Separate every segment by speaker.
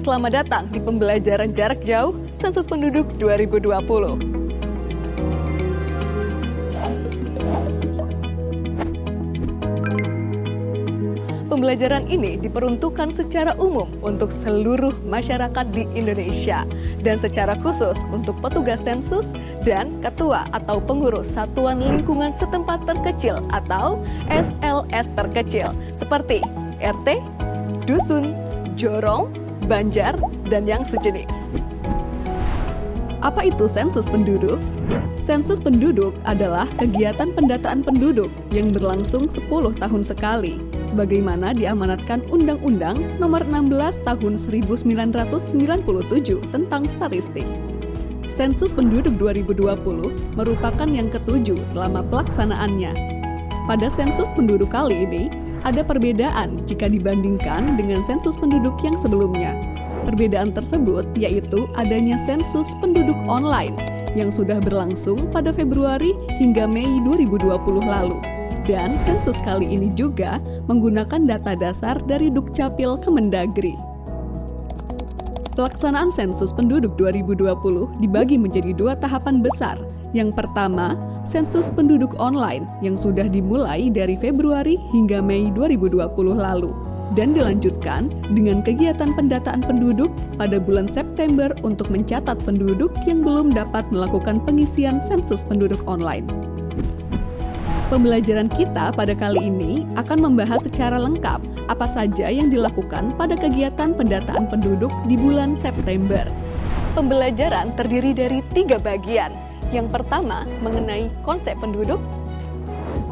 Speaker 1: Selamat datang di pembelajaran jarak jauh Sensus Penduduk 2020. Pembelajaran ini diperuntukkan secara umum untuk seluruh masyarakat di Indonesia dan secara khusus untuk petugas sensus dan ketua atau pengurus satuan lingkungan setempat terkecil atau SLS terkecil seperti RT, dusun, jorong, banjar, dan yang sejenis. Apa itu sensus penduduk? Sensus penduduk adalah kegiatan pendataan penduduk yang berlangsung 10 tahun sekali, sebagaimana diamanatkan Undang-Undang Nomor 16 Tahun 1997 tentang statistik. Sensus penduduk 2020 merupakan yang ketujuh selama pelaksanaannya. Pada sensus penduduk kali ini, ada perbedaan jika dibandingkan dengan sensus penduduk yang sebelumnya. Perbedaan tersebut yaitu adanya sensus penduduk online yang sudah berlangsung pada Februari hingga Mei 2020 lalu. Dan sensus kali ini juga menggunakan data dasar dari Dukcapil Kemendagri. Pelaksanaan sensus penduduk 2020 dibagi menjadi dua tahapan besar. Yang pertama, sensus penduduk online yang sudah dimulai dari Februari hingga Mei 2020 lalu dan dilanjutkan dengan kegiatan pendataan penduduk pada bulan September untuk mencatat penduduk yang belum dapat melakukan pengisian sensus penduduk online. Pembelajaran kita pada kali ini akan membahas secara lengkap apa saja yang dilakukan pada kegiatan pendataan penduduk di bulan September. Pembelajaran terdiri dari 3 bagian. Yang pertama, mengenai konsep penduduk.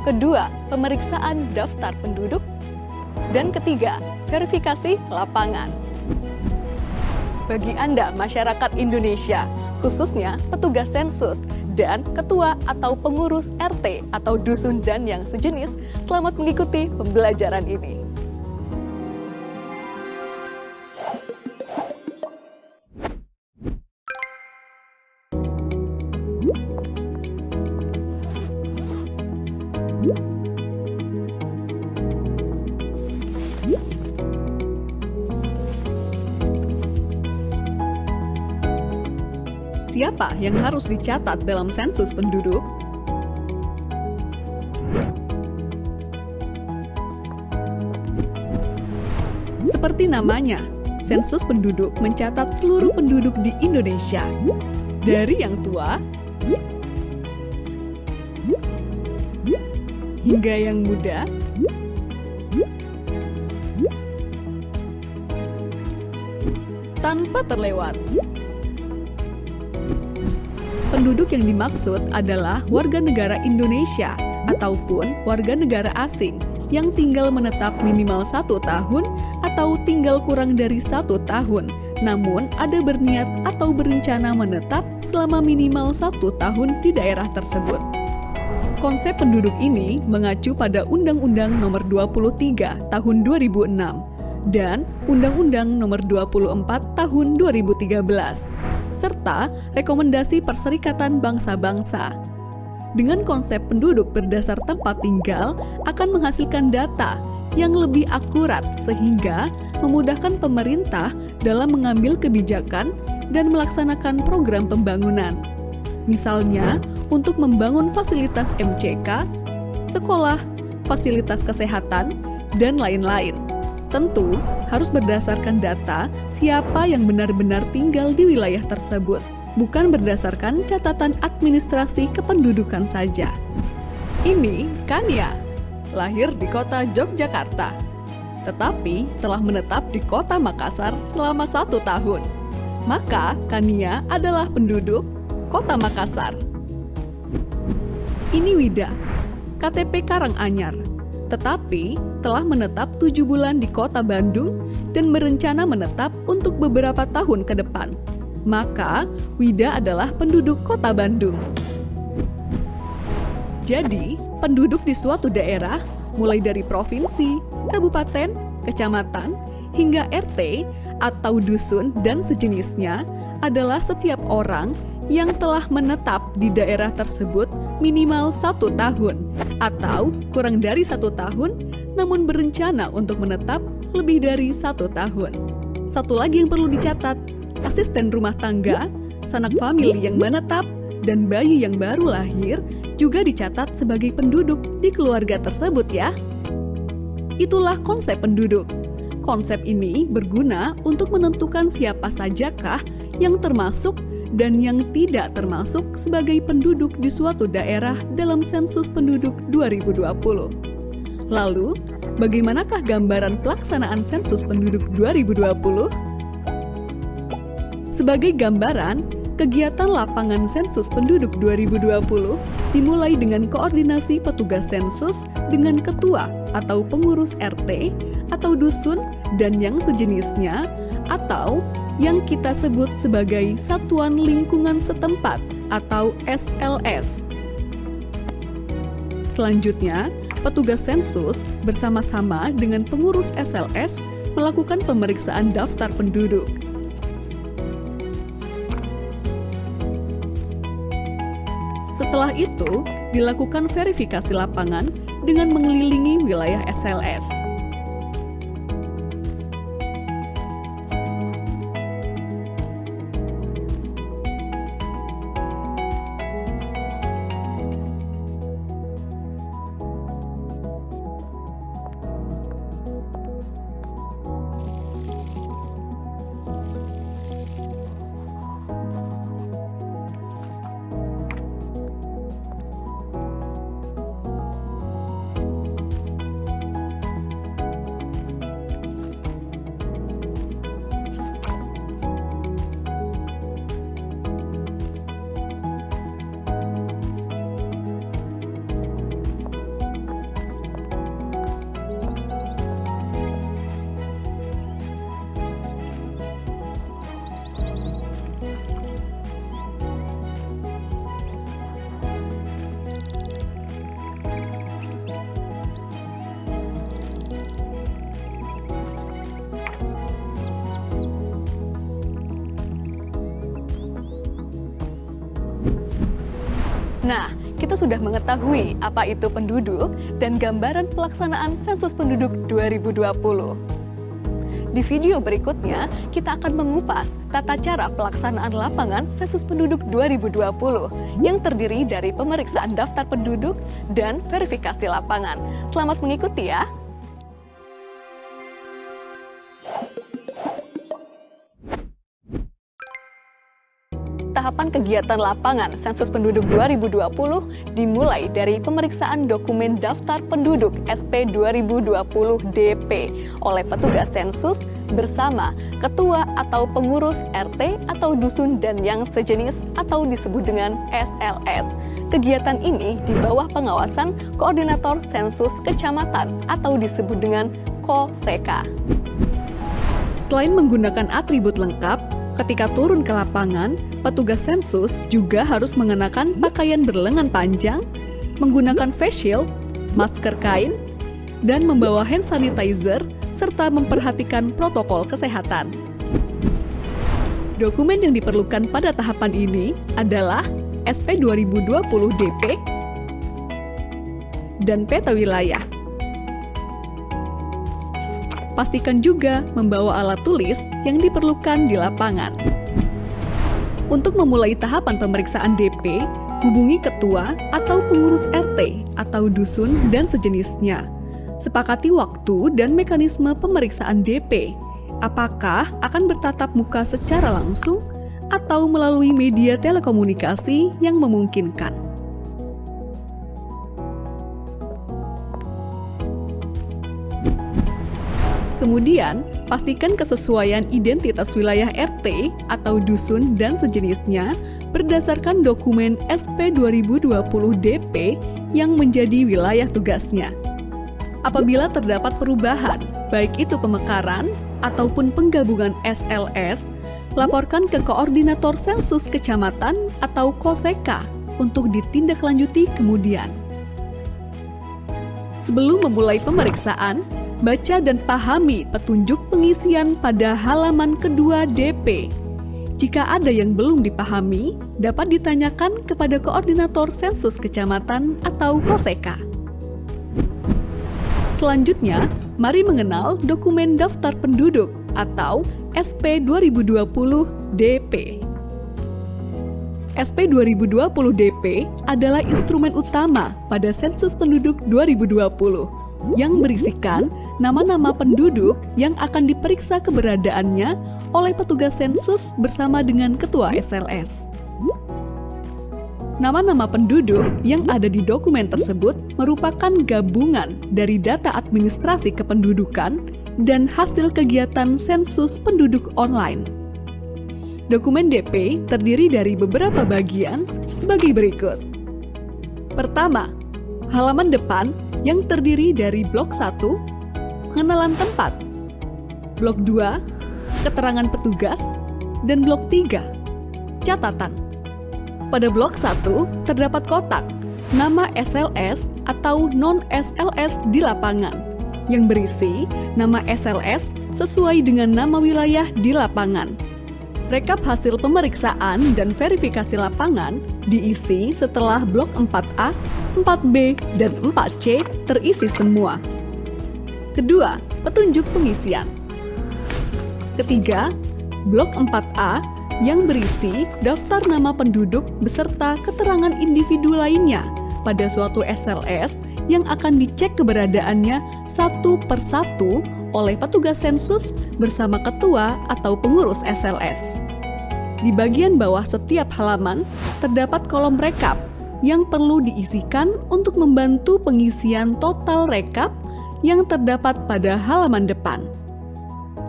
Speaker 1: Kedua, pemeriksaan daftar penduduk. Dan ketiga, verifikasi lapangan. Bagi Anda masyarakat Indonesia, khususnya petugas sensus dan ketua atau pengurus RT atau dusun dan yang sejenis, selamat mengikuti pembelajaran ini. Siapa yang harus dicatat dalam sensus penduduk? Seperti namanya, sensus penduduk mencatat seluruh penduduk di Indonesia, dari yang tua hingga yang muda, tanpa terlewat. Penduduk yang dimaksud adalah warga negara Indonesia ataupun warga negara asing yang tinggal menetap minimal 1 tahun atau tinggal kurang dari 1 tahun, namun ada berniat atau berencana menetap selama minimal 1 tahun di daerah tersebut. Konsep penduduk ini mengacu pada Undang-Undang Nomor 23 Tahun 2006 dan Undang-Undang Nomor 24 Tahun 2013. Serta rekomendasi Perserikatan Bangsa-Bangsa. Dengan konsep penduduk berdasar tempat tinggal akan menghasilkan data yang lebih akurat sehingga memudahkan pemerintah dalam mengambil kebijakan dan melaksanakan program pembangunan. Misalnya, untuk membangun fasilitas MCK, sekolah, fasilitas kesehatan, dan lain-lain. Tentu harus berdasarkan data siapa yang benar-benar tinggal di wilayah tersebut, bukan berdasarkan catatan administrasi kependudukan saja. Ini Kania, lahir di kota Yogyakarta, tetapi telah menetap di kota Makassar selama 1 tahun. Maka Kania adalah penduduk kota Makassar. Ini Wida, KTP Karanganyar, tetapi telah menetap 7 bulan di kota Bandung dan berencana menetap untuk beberapa tahun ke depan. Maka, Wida adalah penduduk kota Bandung. Jadi, penduduk di suatu daerah, mulai dari provinsi, kabupaten, kecamatan, hingga RT atau dusun dan sejenisnya adalah setiap orang yang telah menetap di daerah tersebut minimal 1 tahun atau kurang dari 1 tahun namun berencana untuk menetap lebih dari 1 tahun. Satu lagi yang perlu dicatat, asisten rumah tangga, sanak famili yang menetap, dan bayi yang baru lahir juga dicatat sebagai penduduk di keluarga tersebut ya. Itulah konsep penduduk. Konsep ini berguna untuk menentukan siapa sajakah yang termasuk dan yang tidak termasuk sebagai penduduk di suatu daerah dalam sensus penduduk 2020. Lalu, bagaimanakah gambaran pelaksanaan sensus penduduk 2020? Sebagai gambaran, kegiatan lapangan sensus penduduk 2020 dimulai dengan koordinasi petugas sensus dengan ketua atau pengurus RT atau dusun dan yang sejenisnya, atau yang kita sebut sebagai Satuan Lingkungan Setempat atau SLS. Selanjutnya, petugas sensus bersama-sama dengan pengurus SLS melakukan pemeriksaan daftar penduduk. Setelah itu, dilakukan verifikasi lapangan dengan mengelilingi wilayah SLS. Nah, kita sudah mengetahui apa itu penduduk dan gambaran pelaksanaan sensus penduduk 2020. Di video berikutnya, kita akan mengupas tata cara pelaksanaan lapangan sensus penduduk 2020 yang terdiri dari pemeriksaan daftar penduduk dan verifikasi lapangan. Selamat mengikuti ya! Tahapan kegiatan lapangan sensus penduduk 2020 dimulai dari pemeriksaan dokumen daftar penduduk SP 2020 DP oleh petugas sensus bersama ketua atau pengurus RT atau dusun dan yang sejenis atau disebut dengan SLS. Kegiatan ini di bawah pengawasan Koordinator Sensus Kecamatan atau disebut dengan KOSEKA. Selain menggunakan atribut lengkap, ketika turun ke lapangan, petugas sensus juga harus mengenakan pakaian berlengan panjang, menggunakan face shield, masker kain, dan membawa hand sanitizer, serta memperhatikan protokol kesehatan. Dokumen yang diperlukan pada tahapan ini adalah SP 2020 DP dan peta wilayah. Pastikan juga membawa alat tulis yang diperlukan di lapangan. Untuk memulai tahapan pemeriksaan DP, hubungi ketua atau pengurus RT atau dusun dan sejenisnya. Sepakati waktu dan mekanisme pemeriksaan DP. Apakah akan bertatap muka secara langsung atau melalui media telekomunikasi yang memungkinkan. Kemudian, pastikan kesesuaian identitas wilayah RT atau dusun dan sejenisnya berdasarkan dokumen SP 2020 DP yang menjadi wilayah tugasnya. Apabila terdapat perubahan, baik itu pemekaran ataupun penggabungan SLS, laporkan ke Koordinator Sensus Kecamatan atau KOSEKA untuk ditindaklanjuti kemudian. Sebelum memulai pemeriksaan, baca dan pahami petunjuk pengisian pada halaman kedua DP. Jika ada yang belum dipahami, dapat ditanyakan kepada Koordinator Sensus Kecamatan atau KOSEKA. Selanjutnya, mari mengenal dokumen daftar penduduk atau SP 2020 DP. SP 2020 DP adalah instrumen utama pada sensus penduduk 2020 yang berisikan nama-nama penduduk yang akan diperiksa keberadaannya oleh petugas sensus bersama dengan ketua SLS. Nama-nama penduduk yang ada di dokumen tersebut merupakan gabungan dari data administrasi kependudukan dan hasil kegiatan sensus penduduk online. Dokumen DP terdiri dari beberapa bagian sebagai berikut. Pertama, halaman depan yang terdiri dari blok 1, pengenalan tempat, blok 2, keterangan petugas, dan blok 3, catatan. Pada blok 1 terdapat kotak nama SLS atau non-SLS di lapangan yang berisi nama SLS sesuai dengan nama wilayah di lapangan. Rekap hasil pemeriksaan dan verifikasi lapangan diisi setelah blok 4A, 4B, dan 4C terisi semua. Kedua, petunjuk pengisian. Ketiga, blok 4A yang berisi daftar nama penduduk beserta keterangan individu lainnya pada suatu SLS yang akan dicek keberadaannya satu persatu oleh petugas sensus bersama ketua atau pengurus SLS. Di bagian bawah setiap halaman terdapat kolom rekap yang perlu diisikan untuk membantu pengisian total rekap yang terdapat pada halaman depan.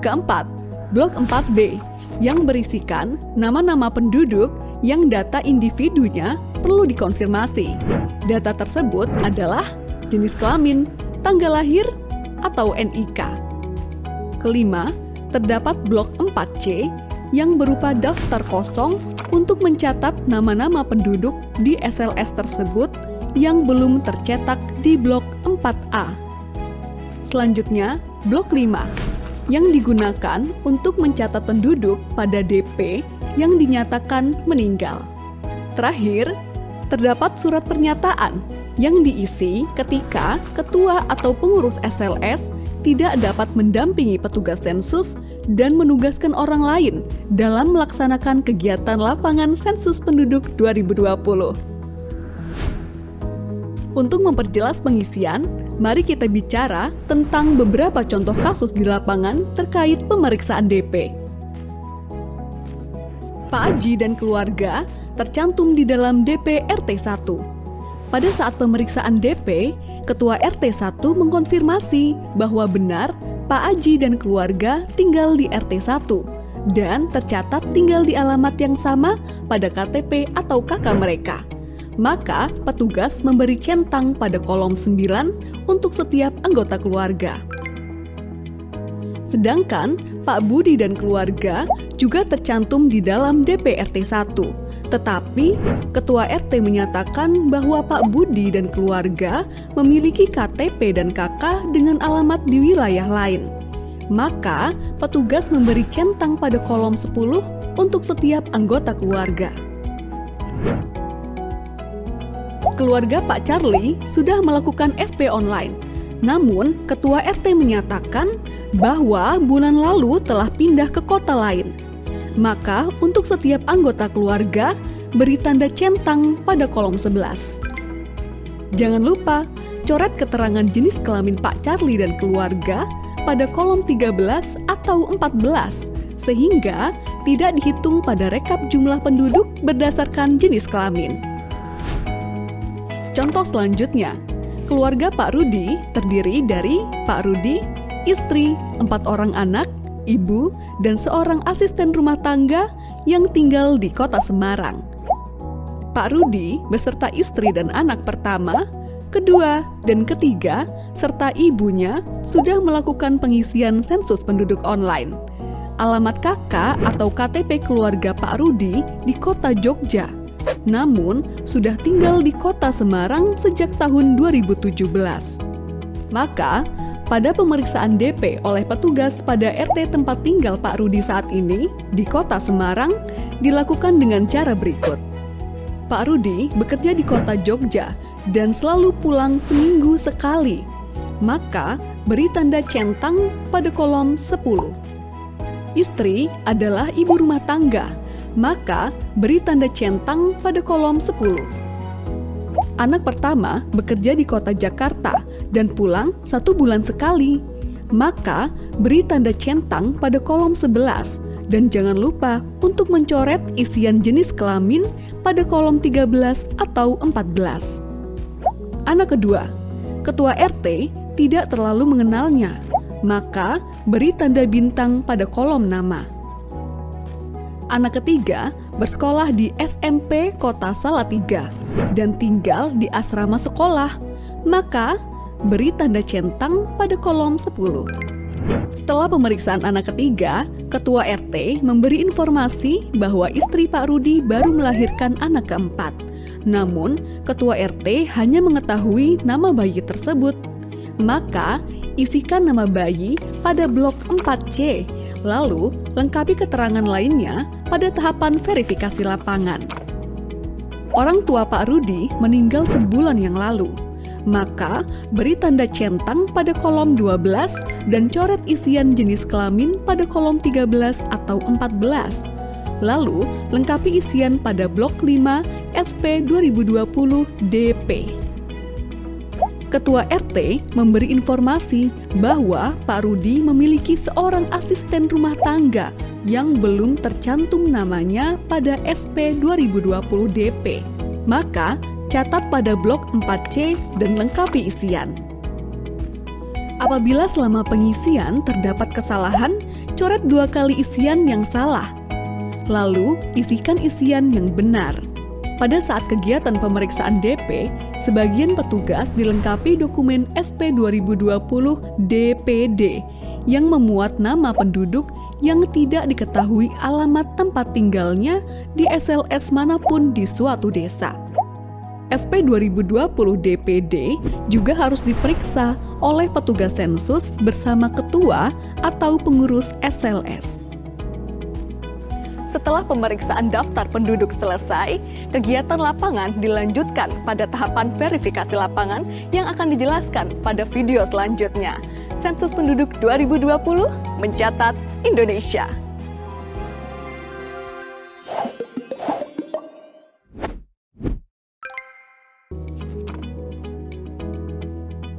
Speaker 1: Keempat, blok 4B yang berisikan nama-nama penduduk yang data individunya perlu dikonfirmasi. Data tersebut adalah jenis kelamin, tanggal lahir, atau NIK. Kelima, terdapat blok 4C yang berupa daftar kosong untuk mencatat nama-nama penduduk di SLS tersebut yang belum tercetak di blok 4A. Selanjutnya, blok 5 yang digunakan untuk mencatat penduduk pada DP yang dinyatakan meninggal. Terakhir, terdapat surat pernyataan yang diisi ketika ketua atau pengurus SLS tidak dapat mendampingi petugas sensus dan menugaskan orang lain dalam melaksanakan kegiatan lapangan sensus penduduk 2020. Untuk memperjelas pengisian, mari kita bicara tentang beberapa contoh kasus di lapangan terkait pemeriksaan DP. Pak Aji dan keluarga tercantum di dalam DP RT 1. Pada saat pemeriksaan DP, Ketua RT 1 mengkonfirmasi bahwa benar Pak Aji dan keluarga tinggal di RT 1 dan tercatat tinggal di alamat yang sama pada KTP atau KK mereka. Maka, petugas memberi centang pada kolom 9 untuk setiap anggota keluarga. Sedangkan Pak Budi dan keluarga juga tercantum di dalam DP RT 1. Tetapi, Ketua RT menyatakan bahwa Pak Budi dan keluarga memiliki KTP dan KK dengan alamat di wilayah lain. Maka, petugas memberi centang pada kolom 10 untuk setiap anggota keluarga. Keluarga Pak Charlie sudah melakukan SP online. Namun, Ketua RT menyatakan bahwa bulan lalu telah pindah ke kota lain. Maka, untuk setiap anggota keluarga, beri tanda centang pada kolom 11. Jangan lupa, coret keterangan jenis kelamin Pak Charlie dan keluarga pada kolom 13 atau 14, sehingga tidak dihitung pada rekap jumlah penduduk berdasarkan jenis kelamin. Contoh selanjutnya, keluarga Pak Rudi terdiri dari Pak Rudi, istri, 4 orang anak, ibu, dan seorang asisten rumah tangga yang tinggal di kota Semarang. Pak Rudi beserta istri dan anak pertama, kedua, dan ketiga, serta ibunya sudah melakukan pengisian sensus penduduk online. Alamat KK atau KTP keluarga Pak Rudi di kota Jogja, namun sudah tinggal di kota Semarang sejak tahun 2017. Maka, pada pemeriksaan DP oleh petugas pada RT tempat tinggal Pak Rudi saat ini di kota Semarang dilakukan dengan cara berikut. Pak Rudi bekerja di kota Jogja dan selalu pulang seminggu sekali. Maka, beri tanda centang pada kolom 10. Istri adalah ibu rumah tangga, maka beri tanda centang pada kolom 10. Anak pertama bekerja di kota Jakarta dan pulang 1 bulan sekali, maka beri tanda centang pada kolom 11 dan jangan lupa untuk mencoret isian jenis kelamin pada kolom 13 atau 14. Anak kedua, ketua RT tidak terlalu mengenalnya, maka beri tanda bintang pada kolom nama. Anak ketiga bersekolah di SMP Kota Salatiga dan tinggal di asrama sekolah, maka beri tanda centang pada kolom 10. Setelah pemeriksaan anak ketiga, ketua RT memberi informasi bahwa istri Pak Rudi baru melahirkan anak keempat. Namun, ketua RT hanya mengetahui nama bayi tersebut. Maka, isikan nama bayi pada blok 4C, lalu lengkapi keterangan lainnya pada tahapan verifikasi lapangan. Orang tua Pak Rudi meninggal sebulan yang lalu, maka beri tanda centang pada kolom 12 dan coret isian jenis kelamin pada kolom 13 atau 14. Lalu, lengkapi isian pada blok 5 SP 2020 DP. Ketua RT memberi informasi bahwa Pak Rudi memiliki seorang asisten rumah tangga yang belum tercantum namanya pada SP 2020 DP. Maka, catat pada blok 4C dan lengkapi isian. Apabila selama pengisian terdapat kesalahan, coret 2 kali isian yang salah. Lalu, isikan isian yang benar. Pada saat kegiatan pemeriksaan DP, sebagian petugas dilengkapi dokumen SP 2020 DPD yang memuat nama penduduk yang tidak diketahui alamat tempat tinggalnya di SLS manapun di suatu desa. SP 2020 DPD juga harus diperiksa oleh petugas sensus bersama ketua atau pengurus SLS. Setelah pemeriksaan daftar penduduk selesai, kegiatan lapangan dilanjutkan pada tahapan verifikasi lapangan yang akan dijelaskan pada video selanjutnya. Sensus Penduduk 2020 mencatat Indonesia.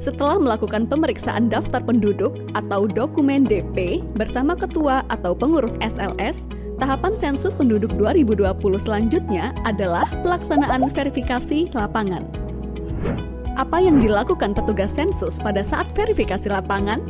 Speaker 1: Setelah melakukan pemeriksaan daftar penduduk atau dokumen DP bersama ketua atau pengurus SLS, tahapan sensus penduduk 2020 selanjutnya adalah pelaksanaan verifikasi lapangan. Apa yang dilakukan petugas sensus pada saat verifikasi lapangan?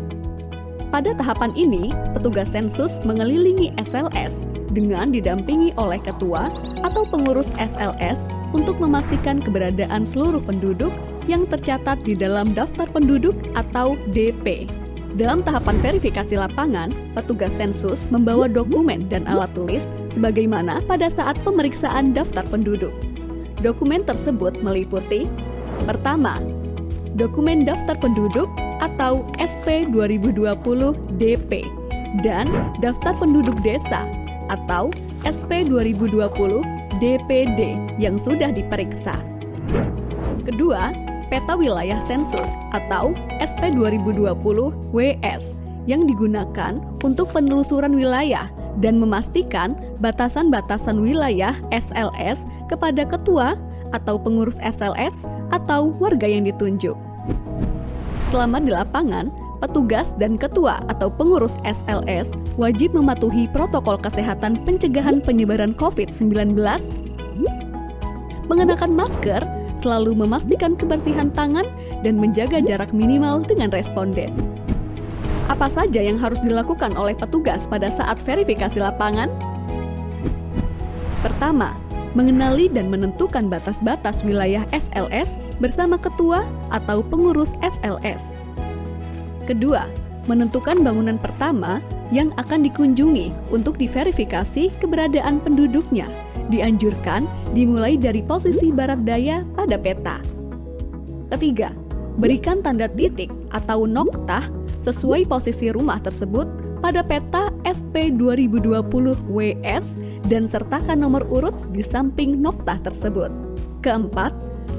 Speaker 1: Pada tahapan ini, petugas sensus mengelilingi SLS dengan didampingi oleh ketua atau pengurus SLS untuk memastikan keberadaan seluruh penduduk yang tercatat di dalam daftar penduduk atau DP. Dalam tahapan verifikasi lapangan, petugas sensus membawa dokumen dan alat tulis sebagaimana pada saat pemeriksaan daftar penduduk. Dokumen tersebut meliputi: pertama, dokumen daftar penduduk atau SP 2020 DP dan daftar penduduk desa atau SP 2020 DPD yang sudah diperiksa. Kedua, peta wilayah sensus atau SP 2020 WS yang digunakan untuk penelusuran wilayah dan memastikan batasan-batasan wilayah SLS kepada ketua atau pengurus SLS atau warga yang ditunjuk. Selama di lapangan, petugas dan ketua atau pengurus SLS wajib mematuhi protokol kesehatan pencegahan penyebaran COVID-19, mengenakan masker, selalu memastikan kebersihan tangan, dan menjaga jarak minimal dengan responden. Apa saja yang harus dilakukan oleh petugas pada saat verifikasi lapangan? Pertama, mengenali dan menentukan batas-batas wilayah SLS bersama ketua atau pengurus SLS. Kedua, menentukan bangunan pertama yang akan dikunjungi untuk diverifikasi keberadaan penduduknya. Dianjurkan dimulai dari posisi barat daya pada peta. Ketiga, berikan tanda titik atau noktah sesuai posisi rumah tersebut pada peta SP 2020 WS dan sertakan nomor urut di samping noktah tersebut. Keempat,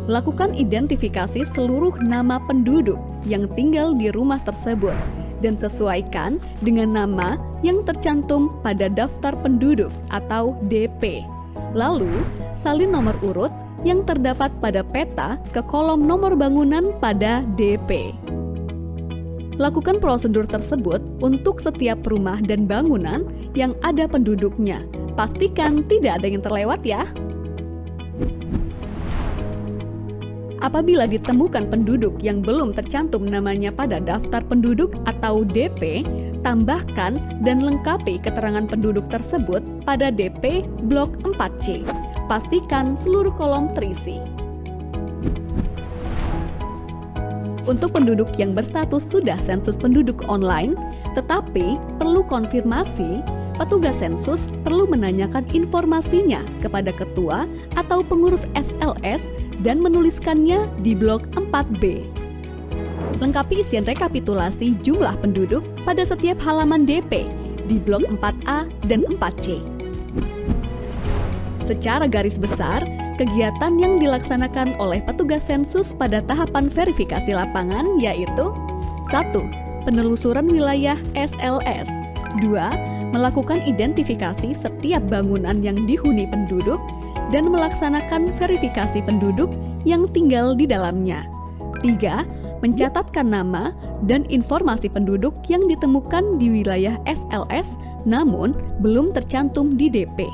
Speaker 1: lakukan identifikasi seluruh nama penduduk yang tinggal di rumah tersebut dan sesuaikan dengan nama yang tercantum pada daftar penduduk atau DP. Lalu, salin nomor urut yang terdapat pada peta ke kolom nomor bangunan pada DP. Lakukan prosedur tersebut untuk setiap rumah dan bangunan yang ada penduduknya. Pastikan tidak ada yang terlewat ya. Apabila ditemukan penduduk yang belum tercantum namanya pada daftar penduduk atau DP, tambahkan dan lengkapi keterangan penduduk tersebut pada DP Blok 4C. Pastikan seluruh kolom terisi. Untuk penduduk yang berstatus sudah sensus penduduk online, tetapi perlu konfirmasi, petugas sensus perlu menanyakan informasinya kepada ketua atau pengurus SLS dan menuliskannya di blok 4B. Lengkapi isian rekapitulasi jumlah penduduk pada setiap halaman DP di blok 4A dan 4C. Secara garis besar, kegiatan yang dilaksanakan oleh petugas sensus pada tahapan verifikasi lapangan yaitu 1. Penelusuran wilayah SLS. 2. Melakukan identifikasi setiap bangunan yang dihuni penduduk dan melaksanakan verifikasi penduduk yang tinggal di dalamnya. 3. Mencatatkan nama dan informasi penduduk yang ditemukan di wilayah SLS namun belum tercantum di DP.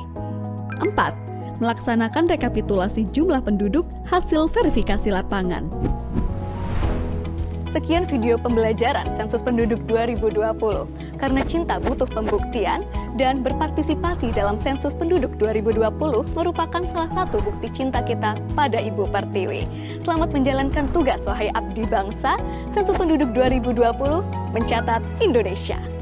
Speaker 1: 4. Melaksanakan rekapitulasi jumlah penduduk hasil verifikasi lapangan. Sekian video pembelajaran Sensus Penduduk 2020. Karena cinta butuh pembuktian dan berpartisipasi dalam Sensus Penduduk 2020 merupakan salah satu bukti cinta kita pada Ibu Pertiwi. Selamat menjalankan tugas wahai abdi bangsa. Sensus Penduduk 2020 mencatat Indonesia.